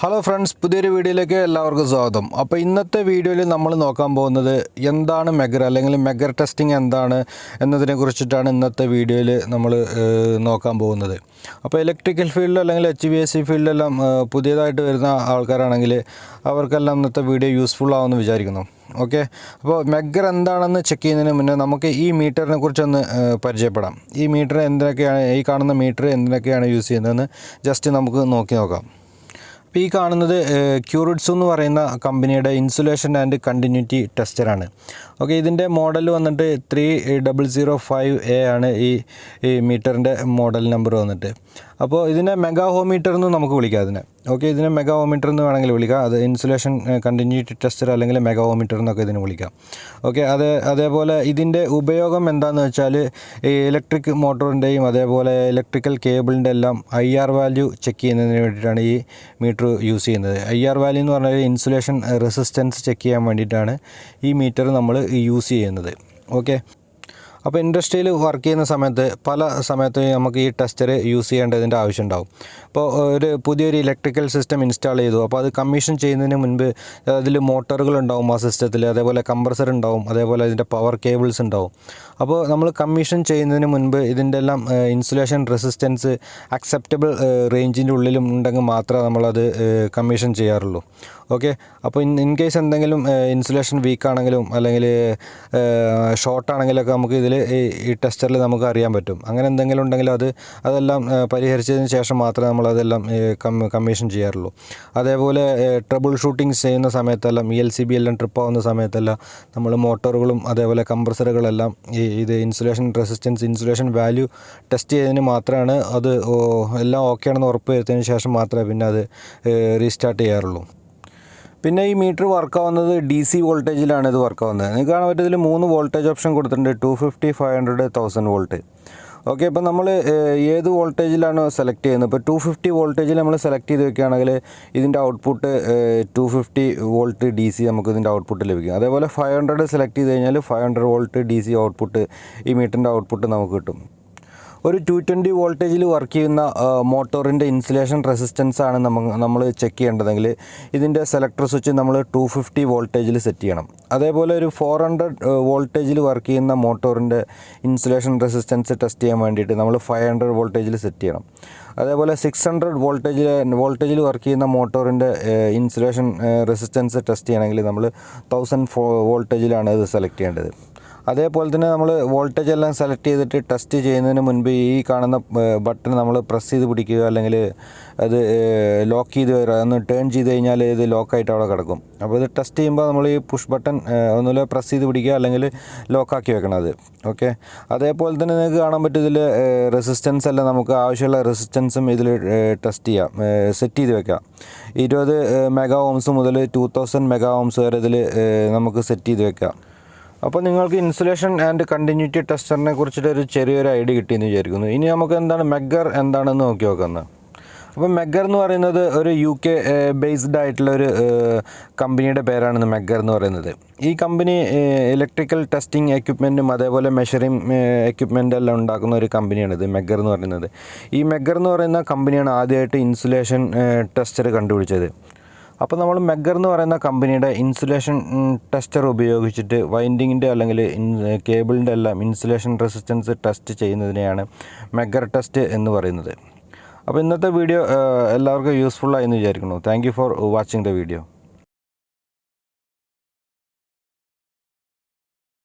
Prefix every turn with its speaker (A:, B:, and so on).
A: Hello friends, പുതിയൊരു വീഡിയോയിലേക്ക് എല്ലാവർക്കും സ്വാഗതം. അപ്പോൾ ഇന്നത്തെ വീഡിയോയിൽ നമ്മൾ നോക്കാൻ പോകുന്നത് എന്താണ് മെഗർ അല്ലെങ്കിൽ മെഗർ ടെസ്റ്റിംഗ് എന്താണ് എന്നതിനെ കുറിച്ചിട്ടാണ് ഇന്നത്തെ വീഡിയോയിൽ നമ്മൾ നോക്കാൻ പോകുന്നത്. അപ്പോൾ ഇലക്ട്രിക്കൽ ഫീൽഡ് അല്ലെങ്കിൽ HVAC ഫീൽഡിലെല്ലാം പുതിയതായിട്ട് വരുന്ന ആൾക്കാരാണെങ്കിൽ അവർക്കെല്ലാം ഇന്നത്തെ വീഡിയോ യൂസ്ഫുൾ ആവുമെന്ന് വിചാരിക്കുന്നു. ഓക്കെ, അപ്പോൾ മെഗർ എന്താണെന്ന് ചെക്ക് ചെയ്യുന്നതിന് മുന്നേ നമുക്ക് ഈ മീറ്ററിനെ കുറിച്ചൊന്ന് പരിചയപ്പെടാം. ഈ മീറ്റർ എന്തൊക്കെയാണ്, ഈ കാണുന്ന മീറ്റർ എന്തിനൊക്കെയാണ് യൂസ് ചെയ്യുന്നതെന്ന് ജസ്റ്റ് നമുക്ക് നോക്കാം. അപ്പോൾ ഈ കാണുന്നത് ക്യൂറിറ്റ്സു എന്ന് പറയുന്ന കമ്പനിയുടെ ഇൻസുലേഷൻ ആൻഡ് കണ്ടിന്യൂറ്റി ടെസ്റ്ററാണ്. ഓക്കെ, ഇതിൻ്റെ മോഡൽ വന്നിട്ട് 3005A ആണ് ഈ മീറ്ററിൻ്റെ മോഡൽ നമ്പർ വന്നിട്ട്. അപ്പോൾ ഇതിനെ മെഗാ ഹോമീറ്റർ എന്ന് നമുക്ക് വിളിക്കാം ഇതിനെ. ഓക്കെ, ഇതിനെ മെഗാ ഹോമീറ്റർ എന്ന് വേണമെങ്കിൽ വിളിക്കാം. അത് ഇൻസുലേഷൻ കണ്ടിന്യൂറ്റി ടെസ്റ്റർ അല്ലെങ്കിൽ മെഗാ ഹോമീറ്റർ എന്നൊക്കെ ഇതിന് വിളിക്കാം. ഓക്കെ, അതേപോലെ ഇതിൻ്റെ ഉപയോഗം എന്താണെന്ന് വെച്ചാൽ ഈ ഇലക്ട്രിക് മോട്ടറിൻ്റെയും അതേപോലെ ഇലക്ട്രിക്കൽ കേബിളിൻ്റെ എല്ലാം IR വാല്യൂ ചെക്ക് ചെയ്യുന്നതിന് വേണ്ടിയിട്ടാണ് ഈ മീറ്റർ യൂസ് ചെയ്യുന്നത്. IR വാല്യൂ എന്ന് പറഞ്ഞാൽ ഇൻസുലേഷൻ റെസിസ്റ്റൻസ് ചെക്ക് ചെയ്യാൻ വേണ്ടിയിട്ടാണ് ഈ മീറ്റർ നമ്മൾ യൂസ് ചെയ്യുന്നത്. ഓക്കെ, അപ്പോൾ ഇൻഡസ്ട്രിയിൽ വർക്ക് ചെയ്യുന്ന സമയത്ത് പല സമയത്തും നമുക്ക് ഈ ടെസ്റ്റർ യൂസ് ചെയ്യേണ്ടതിൻ്റെ ആവശ്യമുണ്ടാവും. ഇപ്പോൾ ഒരു പുതിയൊരു ഇലക്ട്രിക്കൽ സിസ്റ്റം ഇൻസ്റ്റാൾ ചെയ്തു, അപ്പോൾ അത് കമ്മീഷൻ ചെയ്യുന്നതിന് മുൻപ് അതിൽ മോട്ടറുകൾ ഉണ്ടാവും ആ സിസ്റ്റത്തിൽ, അതേപോലെ കംപ്രസർ ഉണ്ടാവും, അതേപോലെ അതിൻ്റെ പവർ കേബിൾസ് ഉണ്ടാവും. അപ്പോൾ നമ്മൾ കമ്മീഷൻ ചെയ്യുന്നതിന് മുൻപ് ഇതിൻ്റെ എല്ലാം ഇൻസുലേഷൻ റെസിസ്റ്റൻസ് അക്സെപ്റ്റബിൾ റേഞ്ചിൻ്റെ ഉള്ളിലും ഉണ്ടെങ്കിൽ മാത്രമേ നമ്മളത് കമ്മീഷൻ ചെയ്യാറുള്ളൂ. ഓക്കെ, അപ്പോൾ ഇൻ കേസ് എന്തെങ്കിലും ഇൻസുലേഷൻ വീക്കാണെങ്കിലും അല്ലെങ്കിൽ ഷോർട്ടാണെങ്കിലൊക്കെ നമുക്ക് ഇതിൽ ഈ ടെസ്റ്ററിൽ നമുക്ക് അറിയാൻ പറ്റും. അങ്ങനെ എന്തെങ്കിലും ഉണ്ടെങ്കിൽ അതെല്ലാം പരിഹരിച്ചതിന് ശേഷം മാത്രമേ നമ്മളതെല്ലാം കമ്മീഷൻ ചെയ്യാറുള്ളൂ. അതേപോലെ ട്രബിൾ ഷൂട്ടിങ് ചെയ്യുന്ന സമയത്തെല്ലാം ELCB എല്ലാം ട്രിപ്പ് ആവുന്ന സമയത്തെല്ലാം നമ്മൾ മോട്ടോറുകളും അതേപോലെ കംപ്രസറുകളെല്ലാം ഇത് insulation resistance insulation value test ചെയ്തതിന് മാത്രമാണ് അത് എല്ലാം ഓക്കെ ആണെന്ന് ഉറപ്പ് വരുത്തിയതിന് ശേഷം മാത്രമേ പിന്നെ അത് റീസ്റ്റാർട്ട് ചെയ്യാറുള്ളൂ. പിന്നെ ഈ മീറ്റർ വർക്കാവുന്നത് DC വോൾട്ടേജിലാണ് ഇത് വർക്കാവുന്നത്. നിങ്ങൾക്ക് കാണാൻ പറ്റും ഇതിൽ 3 വോൾട്ടേജ് ഓപ്ഷൻ കൊടുത്തിട്ടുണ്ട്: 250, 500, 1000 വോൾട്ട്. ഓക്കെ, ഇപ്പോൾ നമ്മൾ ഏത് വോൾട്ടേജിലാണ് സെലക്ട് ചെയ്യുന്നത്? ഇപ്പോൾ 250 വോൾട്ടേജിൽ നമ്മൾ സെലക്ട് ചെയ്ത് വെക്കുകയാണെങ്കിൽ ഇതിൻ്റെ ഔട്ട്പുട്ട് 250 വോൾട്ട് DC നമുക്ക് ഇതിൻ്റെ ഔട്ട്പുട്ട് ലഭിക്കും. അതേപോലെ 500 സെലക്ട് ചെയ്ത് കഴിഞ്ഞാൽ 500 വോൾട്ട് DC ഔട്ട്പുട്ട് ഈ മീറ്ററിൻ്റെ ഔട്ട്പുട്ട് നമുക്ക് കിട്ടും. ഒരു 220 വോൾട്ടേജിൽ വർക്ക് ചെയ്യുന്ന മോട്ടോറിൻ്റെ ഇൻസുലേഷൻ റെസിസ്റ്റൻസ് ആണ് നമ്മൾ ചെക്ക് ചെയ്യേണ്ടതെങ്കിൽ ഇതിൻ്റെ സെലക്ടർ സ്വിച്ച് നമ്മൾ 250 വോൾട്ടേജിൽ സെറ്റ് ചെയ്യണം. അതേപോലെ ഒരു 400 വോൾട്ടേജിൽ വർക്ക് ചെയ്യുന്ന മോട്ടോറിൻ്റെ ഇൻസുലേഷൻ റെസിസ്റ്റൻസ് ടെസ്റ്റ് ചെയ്യാൻ വേണ്ടിയിട്ട് നമ്മൾ 500 വോൾട്ടേജിൽ സെറ്റ് ചെയ്യണം. അതേപോലെ 600 വോൾട്ടേജിൽ വർക്ക് ചെയ്യുന്ന മോട്ടോറിൻ്റെ ഇൻസുലേഷൻ റെസിസ്റ്റൻസ് ടെസ്റ്റ് ചെയ്യണമെങ്കിൽ നമ്മൾ 1000 വോൾട്ടേജിലാണ് ഇത് സെലക്ട് ചെയ്യേണ്ടത്. അതേപോലെ തന്നെ നമ്മൾ വോൾട്ടേജ് എല്ലാം സെലക്ട് ചെയ്തിട്ട് ടെസ്റ്റ് ചെയ്യുന്നതിന് മുൻപ് ഈ കാണുന്ന ബട്ടൺ നമ്മൾ പ്രസ് ചെയ്ത് പിടിക്കുക, അല്ലെങ്കിൽ അത് ലോക്ക് ചെയ്ത് വരിക. ഒന്ന് ടേൺ ചെയ്ത് കഴിഞ്ഞാൽ ഇത് ലോക്കായിട്ട് അവിടെ കിടക്കും. അപ്പോൾ ഇത് ടെസ്റ്റ് ചെയ്യുമ്പോൾ നമ്മൾ ഈ പുഷ് ബട്ടൺ ഒന്നുമില്ല പ്രസ് ചെയ്ത് പിടിക്കുക, അല്ലെങ്കിൽ ലോക്കാക്കി വെക്കണം അത്. ഓക്കെ, അതേപോലെ തന്നെ നിങ്ങൾക്ക് കാണാൻ പറ്റും ഇതിൽ റെസിസ്റ്റൻസ് എല്ലാം നമുക്ക് ആവശ്യമുള്ള റെസിസ്റ്റൻസും ഇതിൽ ടെസ്റ്റ് ചെയ്യാം, സെറ്റ് ചെയ്ത് വെക്കാം. 20 മെഗാ ഓംസ് മുതൽ 2000 മെഗാ ഓംസ് വരെ ഇതിൽ നമുക്ക് സെറ്റ് ചെയ്ത് വെക്കാം. അപ്പോൾ നിങ്ങൾക്ക് ഇൻസുലേഷൻ ആൻഡ് കണ്ടിന്യൂറ്റി ടെസ്റ്ററിനെ കുറിച്ചിട്ട് ഒരു ചെറിയൊരു ഐഡിയ കിട്ടിയെന്ന് വിചാരിക്കുന്നു. ഇനി നമുക്ക് എന്താണ് മെഗർ എന്താണെന്ന് നോക്കി നോക്കുന്നത്. അപ്പോൾ മെഗർ എന്ന് പറയുന്നത് ഒരു UK ബേസ്ഡ് ആയിട്ടുള്ളൊരു കമ്പനിയുടെ പേരാണ് മെഗർ എന്ന് പറയുന്നത്. ഈ കമ്പനി ഇലക്ട്രിക്കൽ ടെസ്റ്റിംഗ് എക്യുപ്മെൻറ്റും അതേപോലെ മെഷറിംഗ് എക്യുപ്മെൻ്റ് എല്ലാം ഉണ്ടാക്കുന്ന ഒരു കമ്പനിയാണിത് മെഗർ എന്ന് പറയുന്നത്. ഈ മെഗർ എന്ന് പറയുന്ന കമ്പനിയാണ് ആദ്യമായിട്ട് ഇൻസുലേഷൻ ടെസ്റ്റർ കണ്ടുപിടിച്ചത്. അപ്പോൾ നമ്മൾ മെഗർ എന്ന് പറയുന്ന കമ്പനിയുടെ ഇൻസുലേഷൻ ടെസ്റ്റർ ഉപയോഗിച്ചിട്ട് വൈൻഡിങ്ങിൻ്റെ അല്ലെങ്കിൽ കേബിളിൻ്റെ എല്ലാം ഇൻസുലേഷൻ റെസിസ്റ്റൻസ് ടെസ്റ്റ് ചെയ്യുന്നതിനെയാണ് മെഗർ ടെസ്റ്റ് എന്ന് പറയുന്നത്. അപ്പോൾ ഇന്നത്തെ വീഡിയോ എല്ലാവർക്കും യൂസ്ഫുൾ ആയെന്ന് വിചാരിക്കുന്നു. Thank you for watching the video.